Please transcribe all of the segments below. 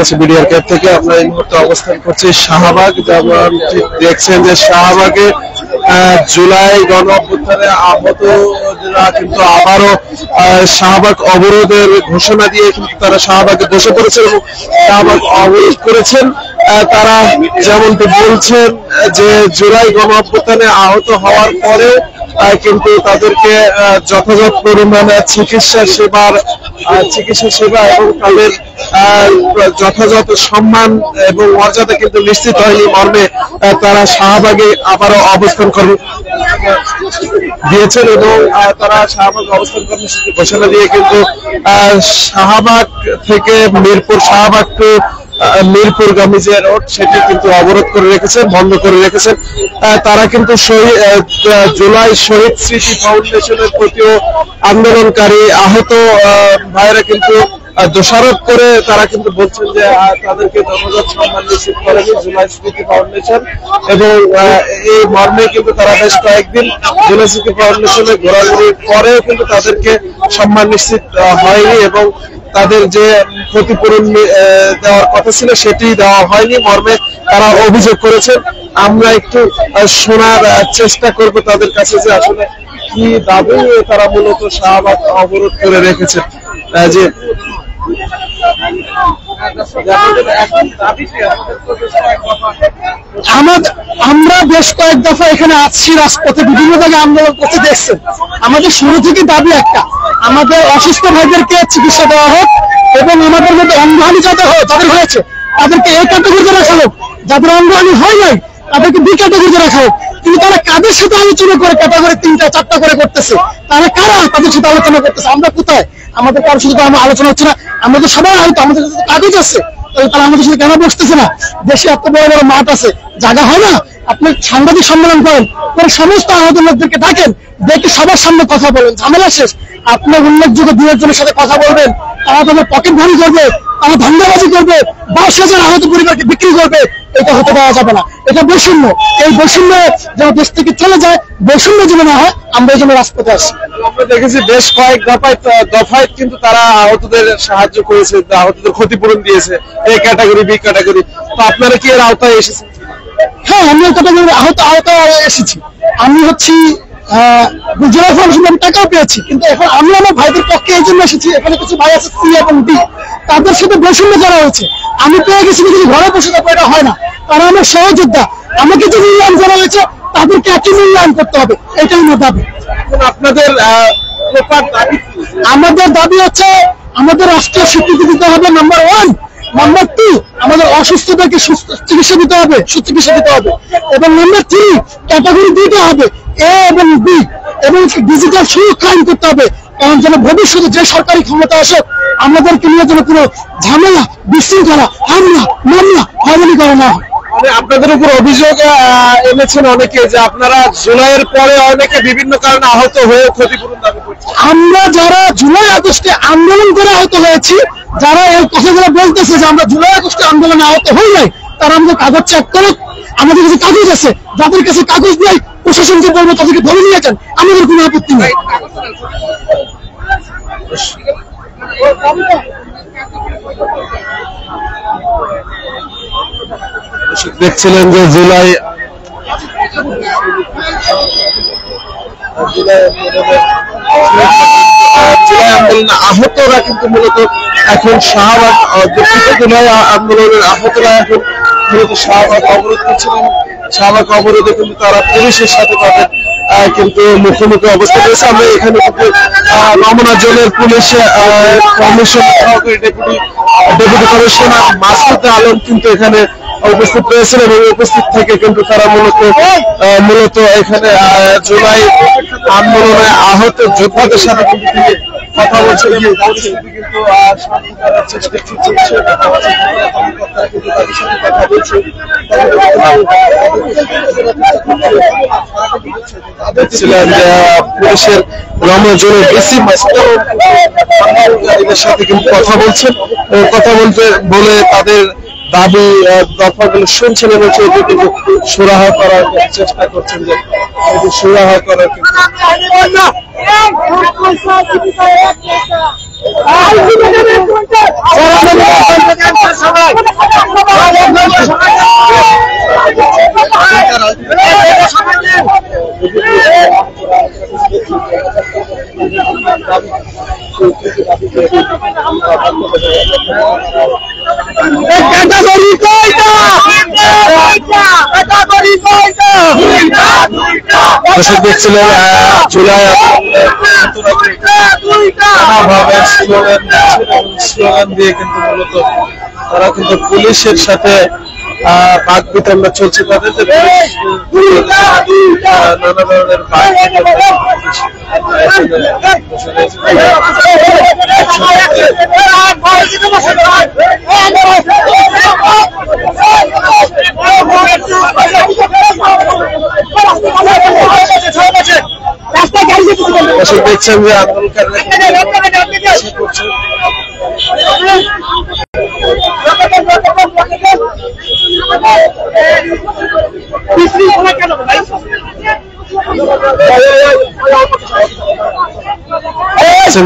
জানাচ্ছি BDR camp থেকে। আমরা এই মুহূর্তে অবস্থান করছি শাহবাগ। যেমন দেখছেন যে শাহবাগে জুলাই গণ অভ্যুত্থানে আহতরা কিন্তু আবারও শাহবাগ অবরোধের ঘোষণা দিয়ে কিন্তু তারা শাহবাগে বসে পড়েছেন এবং শাহবাগ অবরোধ করেছেন। তারা যেমনটি বলছেন যে জুলাই গণ অভ্যুত্থানে আহত হওয়ার পরে কিন্তু তাদেরকে যথাযথ পরিমাণে চিকিৎসা সেবা এবং তাদের যথাযথ সম্মান এবং মর্যাদা কিন্তু নিশ্চিত হয়নি মর্মে তারা শাহবাগে আবারও অবস্থান দিয়েছেন এবং তারা শাহবাগ অবস্থান কর্মসূচি ঘোষণা দিয়ে কিন্তু শাহবাগ থেকে শাহবাগ টু মিরপুরগামী যে রোড সেটি কিন্তু অবরোধ করে রেখেছেন, বন্ধ করে রেখেছেন। তারা কিন্তু জুলাই শহীদ স্মৃতি ফাউন্ডেশনের প্রতিও আন্দোলনকারী আহত ভাইরা কিন্তু দোষারোপ করে তারা কিন্তু বলছেন যে তাদেরকে যথাযথ সম্মান নিশ্চিত করেনি জুলাই স্মৃতি ফাউন্ডেশন এবং এই মর্মে কিন্তু তারা বেশ কয়েকদিন জুলাই স্মৃতি ফাউন্ডেশনে ঘোরাঘুরির পরেও কিন্তু তাদেরকে সম্মান নিশ্চিত হয়নি এবং তাদের যে ক্ষতিপূরণ দেওয়ার কথা ছিল সেটি দেওয়া হয়নি মর্মে তারা অভিযোগ করেছেন। আমরা একটু শোনার চেষ্টা করব তাদের কাছে যে আসলে কি দাবি তারা মূলত শাহবাগ অবরোধ করে রেখেছেন। যে আমরা বেশ কয়েক দফা এখানে আসছি, রাজপথে বিভিন্ন জায়গায় আন্দোলন করতে দেখছেন। আমাদের শুরু থেকে দাবি একটা, আমাদের অসুস্থ ভাইদেরকে চিকিৎসা দেওয়া হোক এবং আমাদের মধ্যে অঙ্গহানি যাদের হয়েছে তাদেরকে এই ক্যাটাগরিতে রাখা হোক, যাদের অঙ্গহানি হয় নাই তাদেরকে বি ক্যাটাগরিতে রাখা হোক। কিন্তু তারা কাদের সাথে আলোচনা করে ক্যাটাগরি 3টা 4টা করে করতেছে, তারা কারা তাদের সাথে আলোচনা করতেছে? আমরা কোথায়? আমাদের কারোর সাথে আলোচনা হচ্ছে না। আমরা তো সবাই হয়তো আমাদের সাথে কাগজ আছে, তারা আমাদের সাথে কেন বসতেছে না? দেশে এত বড় বড় মাঠ আছে, জায়গা হয় না? আপনি সাংবাদিক সম্মেলন করেন, সমস্ত আহত লোকদেরকে ডাকেন, দেখে সবার সামনে কথা বলেন, ঝামেলা শেষ। আপনার উল্লেখযোগ্য 2-1 সাথে কথা বলবেন, তারা তাদের পকেট ভারী করবে, তারা ধান্দাবাজি করবে, 10,000 আহত পরিবারকে বিক্রি করবে। এটা হতে দেওয়া যাবে না। এটা বৈষম্য। এই বৈষম্য যেন দেশ থেকে চলে যায়, বৈষম্য যেন না হয়, আমরা এই জন্য রাজপথে আসি। আমরা দেখেছি বেশ কয়েক দফায় কিন্তু তারা আহতদের সাহায্য করেছে, আহতদের ক্ষতিপূরণ দিয়েছে, এই ক্যাটাগরি বি ক্যাটাগরি। তো আপনারা কি এর আওতায় এসেছেন? হ্যাঁ, আমি এই ক্যাটাগরি আওতায় এসেছি। আমি হচ্ছি জেলা ফাউন্ডেশন টাকাও পেয়েছি, কিন্তু এখন আমি আমার ভাইদের পক্ষে এই জন্য এসেছি। এখানে কিছু ভাই আছে সি এবং ডি, তাদের সাথে বৈষম্য করা হয়েছে। আমি পেয়ে গেছি কিন্তু ঘরে বসে থাকবো, এটা হয় না। তারা আমার সহযোদ্ধা, আমাকে যে মূল্যায়ন করা হয়েছে তাদেরকে একই মূল্যায়ন করতে হবে, এটাই আমার দাবি। আমাদের দাবি হচ্ছে আমাদের রাষ্ট্রীয় স্বীকৃতি দিতে হবে, নাম্বার 1। নাম্বার 2, আমাদের অসুস্থতাকে চিকিৎসা দিতে হবে, সুচিকিৎসা দিতে হবে। এবং নাম্বার 3, ক্যাটাগরি 2টা হবে, এ এবং বি, এবং ডিজিটাল সুরক্ষা আইন করতে হবে। কারণ যেন ভবিষ্যতে যে সরকারি ক্ষমতা আসে আমাদেরকে নিয়ে যেন কোনো ঝামেলা, বিশৃঙ্খলা, হামলা, মামলা, হয়রানি করা না হয়। আপনাদের উপর অভিযোগ এনেছেন অনেকে যে আপনারা জুলাইয়ের পরে অনেকে বিভিন্ন কারণে আহত হয়ে ক্ষতিপূরণ দাবি করছেন। আমরা যারা জুলাই আগস্টে আন্দোলন করে আহত হয়েছি, যারা এই কথাগুলো বলতেছে যে আমরা জুলাই আগস্টে আন্দোলনে আহত হই নাই, তারা আমাদের কাগজ চেক করুক। আমাদের কাছে কাগজ আছে, যাদের কাছে কাগজ নেই প্রশাসনকে বলবো তাদেরকে ধরে নিয়ে যান, আমাদের কোনো আপত্তি নেই। দেখছিলেন যে জুলাই আন্দোলনে আহতরা কিন্তু মূলত এখন শাহবাগ, জুলাই আন্দোলনের আহতরা এখন মূলত শাহবাগ অবরোধ করছিলেন। শাহবাগ অবরোধে কিন্তু তারা পুলিশের সাথে তাদের কিন্তু মুখোমুখি অবস্থা রয়েছে। আমরা এখানে কিন্তু রমনা জোনের পুলিশ কমিশনার সহকারী ডেপুটি কমিশনার মাসুদ আলম কিন্তু এখানে উপস্থিত রয়েছেন এবং উপস্থিত থেকে কিন্তু তারা মূলত এখানে জুলাই আন্দোলনে আহত যোদ্ধাদের সাথে কিন্তু তিনি কথা বলছেন। কিন্তু শান্তি করার চেষ্টা চলছে, কথা বলছে। দেখছিলেন যে পুলিশের রমনা জোনের ডিসি মাসুদের সাথে কিন্তু কথা বলছেন, বলে তাদের দাবি দফাগুলো শুনছেন এবং সেটি সুরাহা করার চেষ্টা করছেন, যে এটি সুরাহা করার সবাই দর্শক দেখছিলেন জুলাই স্লোগান দিয়ে কিন্তু মূলত তারা কিন্তু পুলিশের সাথে বাক বিতণ্ডা চলছে তাদের যে নানা ধরনের দর্শক দেখছেন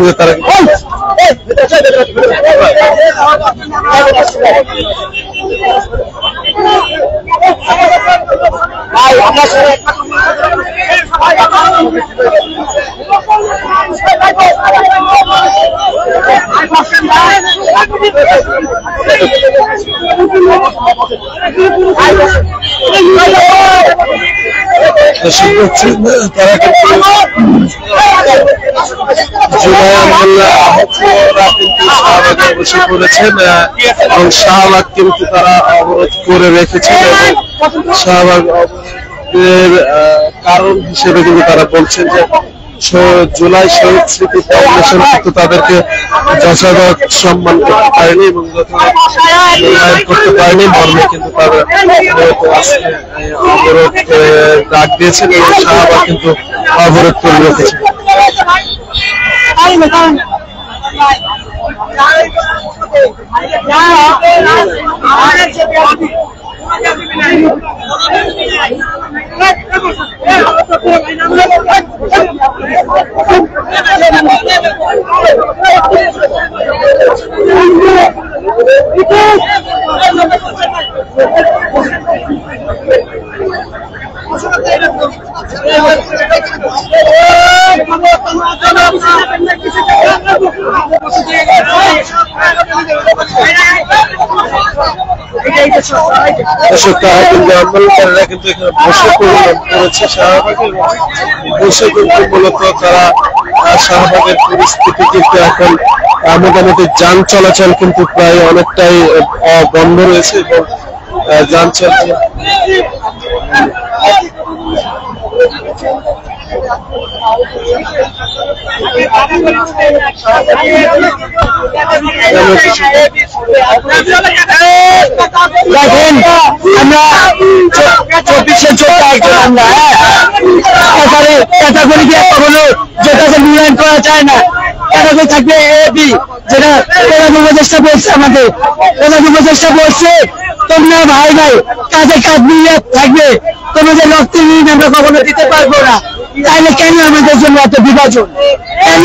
যে তারা বসে পড়েছেন এবং শাহবাগ কিন্তু তারা অবরোধ করে রেখেছেন এবং শাহবাগ অবরোধের কারণ হিসেবে কিন্তু তারা বলছেন যে জুলাই শহীদ স্মৃতি ফাউন্ডেশন কিন্তু তাদেরকে যথাযথ সম্মান করতে পারেনি এবং যথাযথ করতে পারেনি মর্মে কিন্তু তারা অবরোধ ডাক দিয়েছেন এবং শাহবাগ কিন্তু অবরোধ করে রেখেছেন। আন্দোলনকারীরা কিন্তু এখানে বসে করেছে শাহবাগে বসে কিন্তু মূলত তারা শাহবাগের পরিস্থিতি কিন্তু এখন মোটামুটি যান চলাচল কিন্তু প্রায় অনেকটাই বন্ধ রয়েছে এবং যান চলাচল দেখেন আমরা 24/14 একজন আমরা ক্যাটাগরি দিয়ে কখনো যেটাকে মূল্যায়ন করা যায় না। ক্যাটাগরি থাকবে এ বি, যেটা প্রধান উপদেষ্টা বলছে আমাদের। প্রধান উপদেষ্টা বলছে তোমরা ভাই ভাই কাজে কাজ মিলিয়ে থাকবে, তোমাদের রক্তের ঋণ আমরা কখনো দিতে পারবো না। তাহলে কেন আমাদের জন্য এত বিভাজন? কেন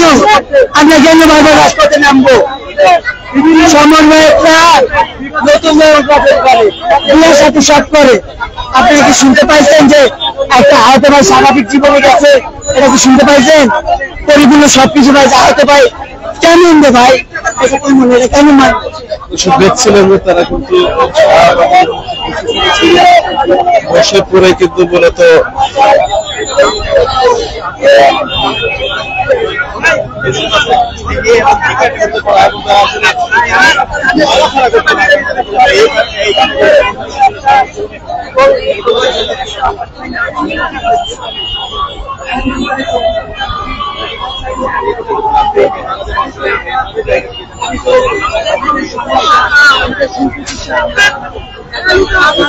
আমরা কেন ভাবে রাজপথে নামবো? সমন্বয়করা নতুন করে সাথে সব করে। আপনারা কি শুনতে পাইছেন যে একটা আহত ভাই স্বাভাবিক জীবনে গেছে? এটা কি শুনতে পাইছেন? পরিপূর্ণ সবকিছু ভাই আহত ভাই কেমন রে ভাই? কেমন দেখছিলেন যে তারা কিন্তু বসে পড়ে কিন্তু মূলত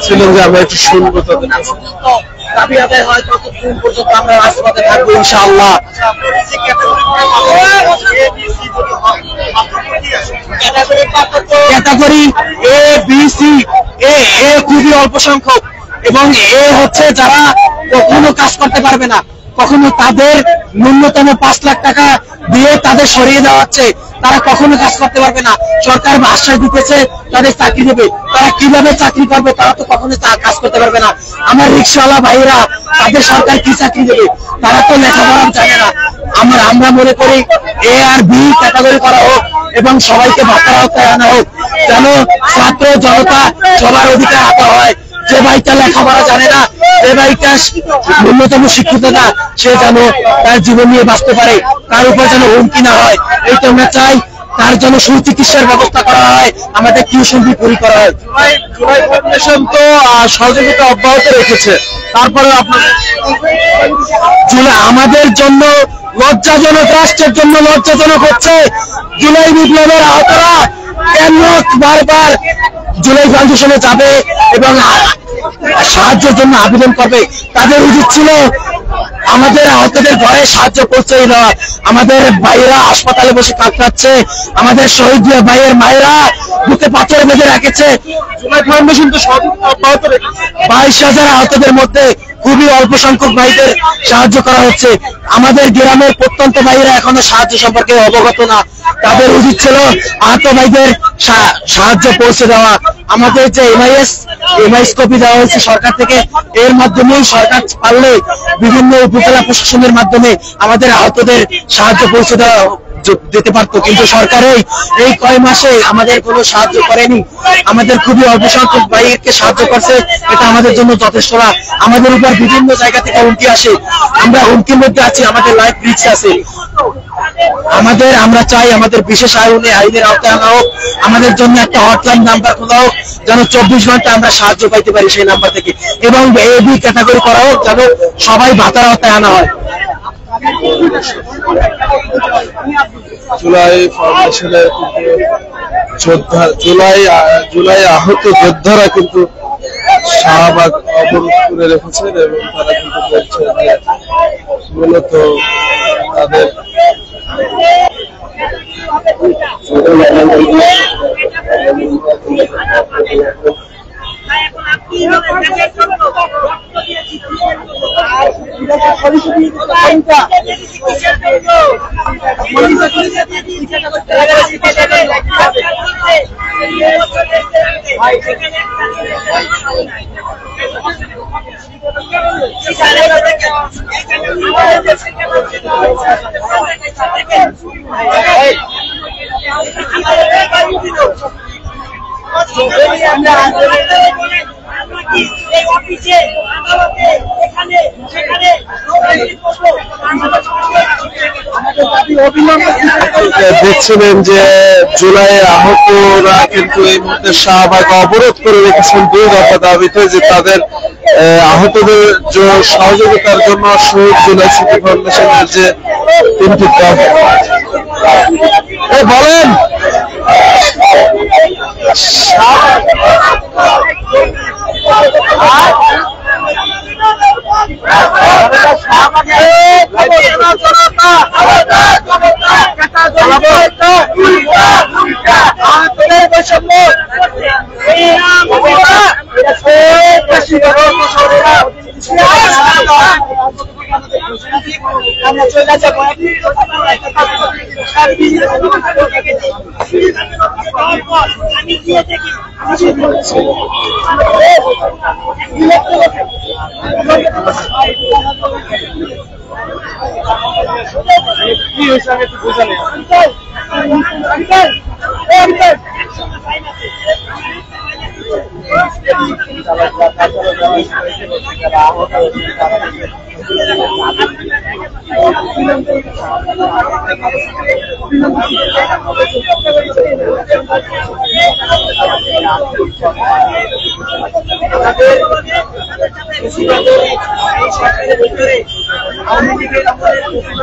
ছিলেন যে আমরা একটু শুনবো তাদের দাবি আদায় হয় ততক্ষণ পর্যন্ত আমরা রাজপথে থাকবো ইনশাআল্লাহ। ক্যাটাগরি এ বি সি, এ খুবই অল্প সংখ্যক এবং এ হচ্ছে যারা কখনো কাজ করতে পারবে না, কখনো তাদের ন্যূনতম 5 লাখ টাকা দিয়ে তাদের সরিয়ে দেওয়া হচ্ছে, তারা কখনো কাজ করতে পারবে না। সরকার আশ্বাস দিতেছে তাদের চাকরি দেবে, তারা কিভাবে চাকরি করবে? তারা তো কখনো কাজ করতে পারবে না। আমার রিক্সাওয়ালা ভাইরা তাদের সরকার কি চাকরি দেবে? তারা তো লেখাপড়া জানে না। আমরা মনে করি এ আর বি ক্যাটাগরি করা হোক, এবং সবাইকে বাঁচার আওতায় আনা হোক, যেন ছাত্র জনতা সবার অধিকার আদায় হয়। যে ভাইটা লেখাপড়া জানে না, যে ভাইটা ন্যূনতম শিক্ষিত না, সে যেন তার জীবন নিয়ে বাঁচতে পারে, তার উপর যেন হুমকি না হয়, এইটা আমরা চাই। তার জন্য সুচিকিৎসার ব্যবস্থা করা হয়, আমাদের টিউশন ফি পরি করা হয়। জুলাই ফাউন্ডেশন তো সহযোগিতা অব্যাহত রেখেছে, তারপরে আমাদের জন্য লজ্জাজনক, রাষ্ট্রের জন্য লজ্জাজনক হচ্ছে জুলাই বিপ্লবের আহতরা কেন বারবার জুলাই ফাউন্ডেশনে যাবে এবং সাহায্যের জন্য আবেদন করবে। তাদের উচিত ছিল আমাদের আহতদের ঘরে সাহায্য করছে না। আমাদের ভাইয়েরা হাসপাতালে বসে কাটাচ্ছে, আমাদের শহীদ ভাইয়ের মায়েরা বুকে পাথর বেঁধে রেখেছে। জুলাই ফাউন্ডেশন তো সহযোগিতা অব্যাহত রেখেছে। 22,000 আহতদের মধ্যে খুবই অল্প সংখ্যক ভাইদের সাহায্য করা হচ্ছে। আমাদের গ্রামের প্রত্যন্ত ভাইয়েরা এখনো সাহায্য সম্পর্কে অবগত না, তাদের উচিত ছিল আহত ভাইদের সাহায্য পৌঁছে দেওয়া। আমাদের যে এমআইএস কপি দেওয়া হয়েছে সরকার থেকে, এর মাধ্যমেই সরকার পারলে বিভিন্ন উপজেলা প্রশাসনের মাধ্যমে আমাদের আহতদের সাহায্য পৌঁছে দেওয়া যেতে পারতো, কিন্তু সরকার এই কয় মাসে আমাদের কোনো সাহায্য করেনি। আমাদের খুবই অল্প সংখ্যক ভাইকে সাহায্য করছে, এটা আমাদের জন্য যথেষ্ট না। আমাদের উপর বিভিন্ন জায়গা থেকে হুমকি আসে, আমরা হুমকির মধ্যে আছি, আমাদের লাইফ রিস্ক আছে। আমরা চাই আমাদের বিশেষ আইনের আওতায় আনা হোক, আমাদের জন্য একটা হটলাইন নাম্বার খোলা হোক, যেন 24 ঘন্টা আমরা সাহায্য পাইতে পারি সেই নাম্বার থেকে, এবং এবি ক্যাটাগরি করা হোক, যেন সবাই ভাতার আওতায় আনা হয়। জুলাই ফাউন্ডেশনের যোদ্ধা জুলাই আহত যোদ্ধারা কিন্তু শাহবাগ অবরোধ করে রেখেছেন এবং তারা কিন্তু বলছেন যে মূলত তাদের দেখছিলেন যে জুলাই আহতরা কিন্তু এই মুহূর্তে শাহবাগ অবরোধ করে রেখেছেন 2 দফা দাবিতে, যে তাদের আহতদের সহযোগিতার জন্য শহীদ জুলাই সিটি ফাউন্ডেশনের যে 3টি দফা বলেন কি হয়েছে আমি একটু বুঝালে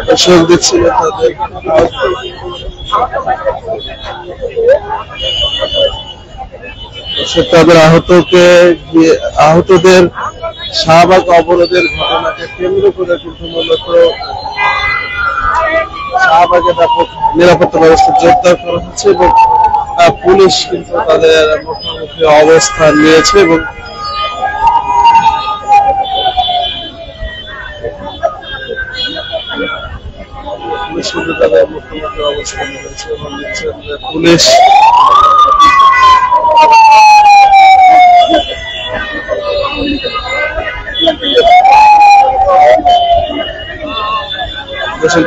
দর্শক দেখছিলেন তাদের আহতদের শাহবাগ অবরোধের ঘটনাকে কেন্দ্র করে কিন্তু মূলত শাহবাগে ব্যাপক নিরাপত্তা ব্যবস্থা জোরদার করা হচ্ছে এবং পুলিশ কিন্তু তাদের মুখোমুখি অবস্থান নিয়েছে এবং পুলিশ কিন্তু তাদের মুখোমুখি অবস্থান নিয়েছে এবং দেখছেন যে পুলিশ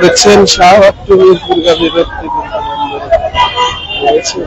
দেখছেন শাহবাগ টু মিরপুরগামী ব্যক্তি রয়েছে